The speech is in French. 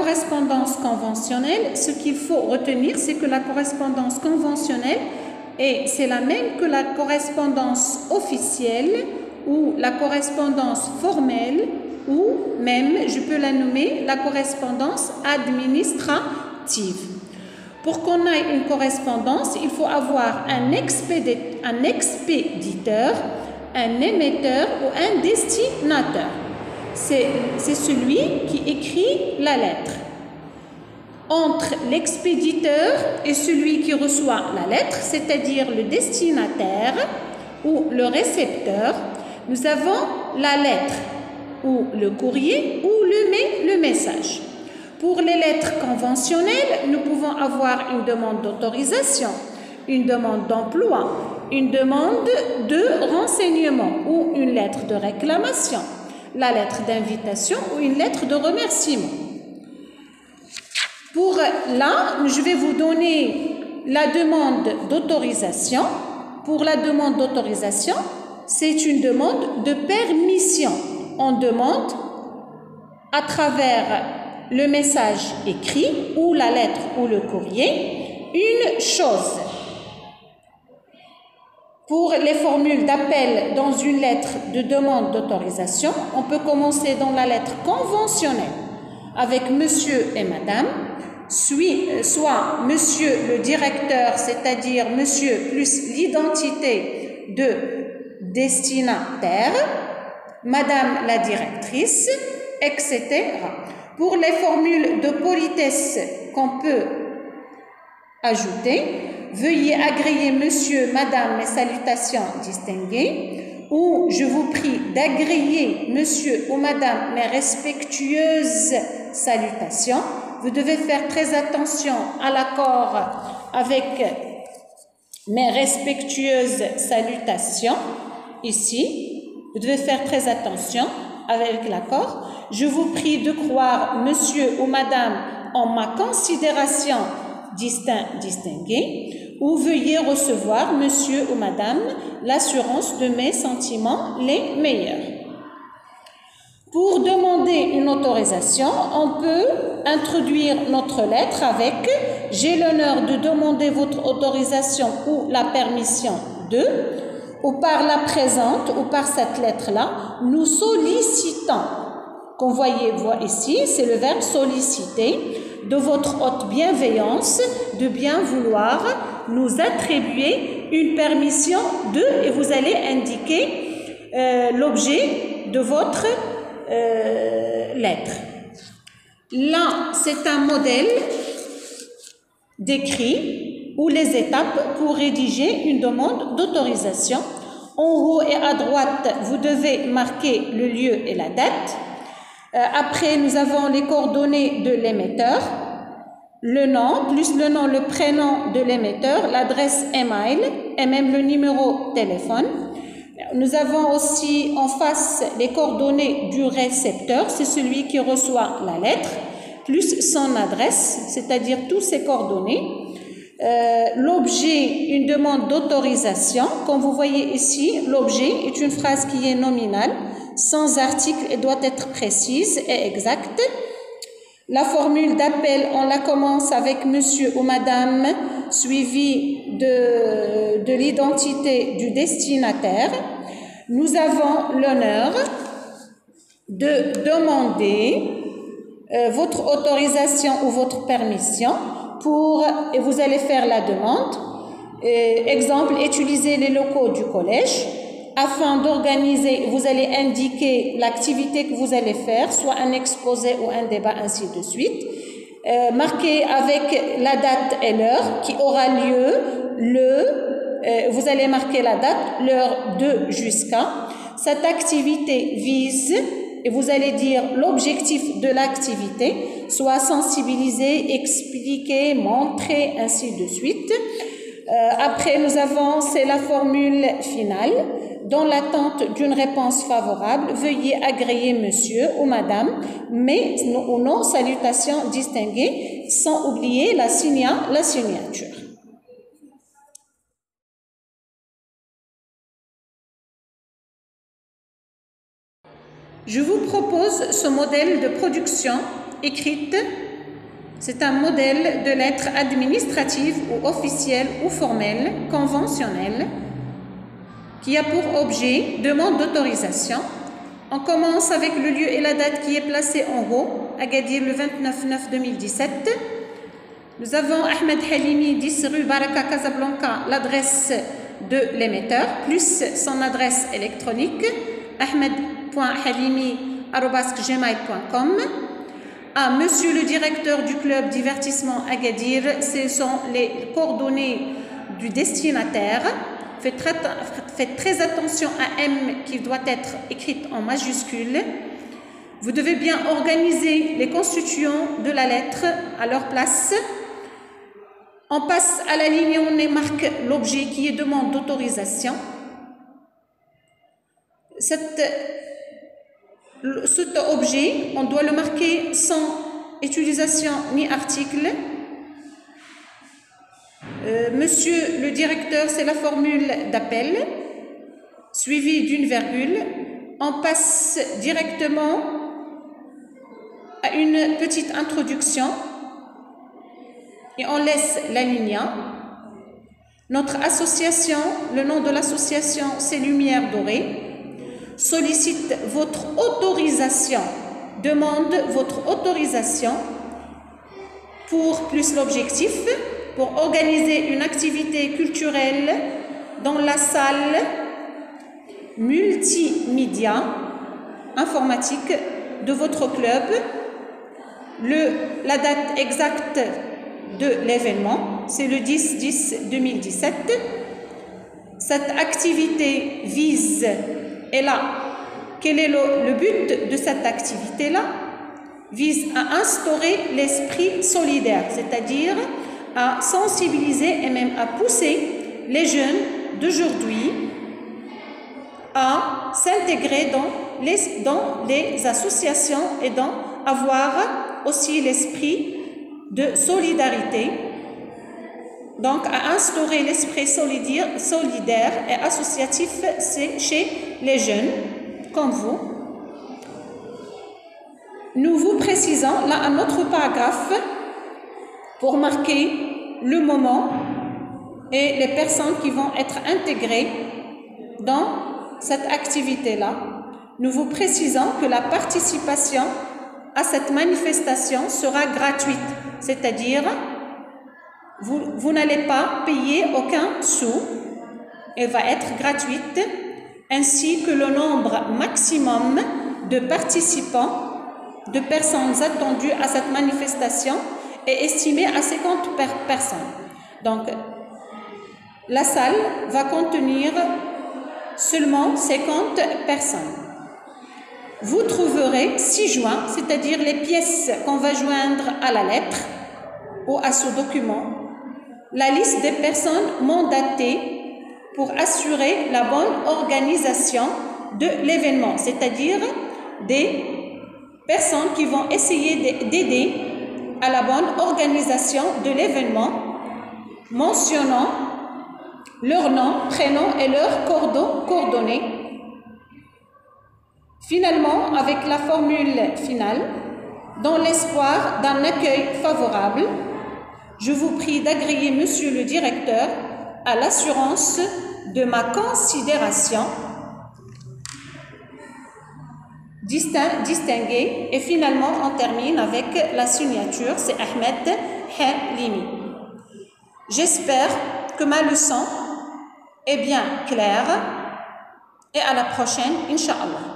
correspondance conventionnelle, ce qu'il faut retenir, c'est que la correspondance conventionnelle, c'est la même que la correspondance officielle ou la correspondance formelle ou même, je peux la nommer, la correspondance administrative. Pour qu'on ait une correspondance, il faut avoir un expéditeur, un émetteur ou un destinataire. C'est celui qui écrit la lettre. Entre l'expéditeur et celui qui reçoit la lettre, c'est-à-dire le destinataire ou le récepteur, nous avons la lettre ou le courrier ou le message. Pour les lettres conventionnelles, nous pouvons avoir une demande d'autorisation, une demande d'emploi, une demande de renseignement ou une lettre de réclamation, la lettre d'invitation ou une lettre de remerciement. Pour là, je vais vous donner la demande d'autorisation. Pour la demande d'autorisation, c'est une demande de permission. On demande à travers le message écrit ou la lettre ou le courrier une chose. Pour les formules d'appel dans une lettre de demande d'autorisation, on peut commencer dans la lettre conventionnelle avec monsieur et madame, soit monsieur le directeur, c'est-à-dire monsieur plus l'identité de destinataire, madame la directrice, etc. Pour les formules de politesse qu'on peut ajouter, veuillez agréer monsieur, madame, mes salutations distinguées, ou je vous prie d'agréer monsieur ou madame, mes respectueuses salutations. Vous devez faire très attention à l'accord avec mes respectueuses salutations, ici. Vous devez faire très attention avec l'accord. Je vous prie de croire monsieur ou madame en ma considération distinguée, ou veuillez recevoir monsieur ou madame l'assurance de mes sentiments les meilleurs. Pour demander une autorisation, on peut introduire notre lettre avec « J'ai l'honneur de demander votre autorisation ou la permission de » ou par la présente ou par cette lettre-là, nous sollicitons. Qu'on voit ici, c'est le verbe solliciter, de votre haute bienveillance, de bien vouloir nous attribuer une permission de, et vous allez indiquer l'objet de votre lettre. Là, c'est un modèle décrit ou les étapes pour rédiger une demande d'autorisation. En haut et à droite, vous devez marquer le lieu et la date. Après, nous avons les coordonnées de l'émetteur, le nom, plus le nom, le prénom de l'émetteur, l'adresse email et même le numéro de téléphone. Nous avons aussi en face les coordonnées du récepteur, c'est celui qui reçoit la lettre, plus son adresse, c'est-à-dire tous ses coordonnées. L'objet, une demande d'autorisation. Comme vous voyez ici, l'objet est une phrase qui est nominale, sans article et doit être précise et exacte. La formule d'appel, on la commence avec monsieur ou madame, suivi de l'identité du destinataire. Nous avons l'honneur de demander votre autorisation ou votre permission et vous allez faire la demande. Exemple, utiliser les locaux du collège. Afin d'organiser, vous allez indiquer l'activité que vous allez faire, soit un exposé ou un débat, ainsi de suite. Marquez avec la date et l'heure qui aura lieu vous allez marquer la date, l'heure de jusqu'à. Cette activité vise, et vous allez dire l'objectif de l'activité, soit sensibiliser, expliquer, montrer, ainsi de suite. Après, nous avons, c'est la formule finale. Dans l'attente d'une réponse favorable, veuillez agréer monsieur ou madame, mais ou non, salutations distinguées, sans oublier la signature. Je vous propose ce modèle de production écrite C'est un modèle de lettre administrative ou officielle ou formelle, conventionnelle, qui a pour objet demande d'autorisation. On commence avec le lieu et la date qui est placé en haut, Agadir le 29/9/2017. Nous avons Ahmed Halimi, 10 rue Baraka, Casablanca, l'adresse de l'émetteur, plus son adresse électronique, ahmed.halimi@gmail.com. À Monsieur le directeur du club divertissement Agadir, ce sont les coordonnées du destinataire. Faites très attention à M qui doit être écrite en majuscule. Vous devez bien organiser les constituants de la lettre à leur place. On passe à la ligne où on marque l'objet qui est demande d'autorisation. Cet objet, on doit le marquer sans utilisation ni article. Monsieur le directeur, c'est la formule d'appel, suivie d'une virgule. On passe directement à une petite introduction et on laisse l'alinéa. Notre association, le nom de l'association, c'est Lumière Dorée. Sollicite votre autorisation, demande votre autorisation pour plus l'objectif, pour organiser une activité culturelle dans la salle multimédia informatique de votre club. La date exacte de l'événement, c'est le 10/10/2017. Cette activité vise, et là, quel est le but de cette activité-là? Vise à instaurer l'esprit solidaire, c'est-à-dire à sensibiliser et même à pousser les jeunes d'aujourd'hui à s'intégrer dans les associations et avoir aussi l'esprit de solidarité. Donc, à instaurer l'esprit solidaire et associatif chez les jeunes comme vous. Nous vous précisons là un autre paragraphe pour marquer le moment et les personnes qui vont être intégrées dans cette activité-là. Nous vous précisons que la participation à cette manifestation sera gratuite, c'est-à-dire vous n'allez pas payer aucun sou, elle va être gratuite, ainsi que le nombre maximum de participants, de personnes attendues à cette manifestation est estimé à 50 personnes. Donc, la salle va contenir seulement 50 personnes. Vous trouverez 6 joints, c'est-à-dire les pièces qu'on va joindre à la lettre ou à ce document, la liste des personnes mandatées pour assurer la bonne organisation de l'événement, c'est-à-dire des personnes qui vont essayer d'aider à la bonne organisation de l'événement, mentionnant leur nom, prénom et leurs coordonnées. Finalement, avec la formule finale, dans l'espoir d'un accueil favorable, je vous prie d'agréer, Monsieur le directeur, à l'assurance de ma considération distinguée. Et finalement, on termine avec la signature, c'est Ahmed Halimi. J'espère que ma leçon est bien claire et à la prochaine, Inch'Allah.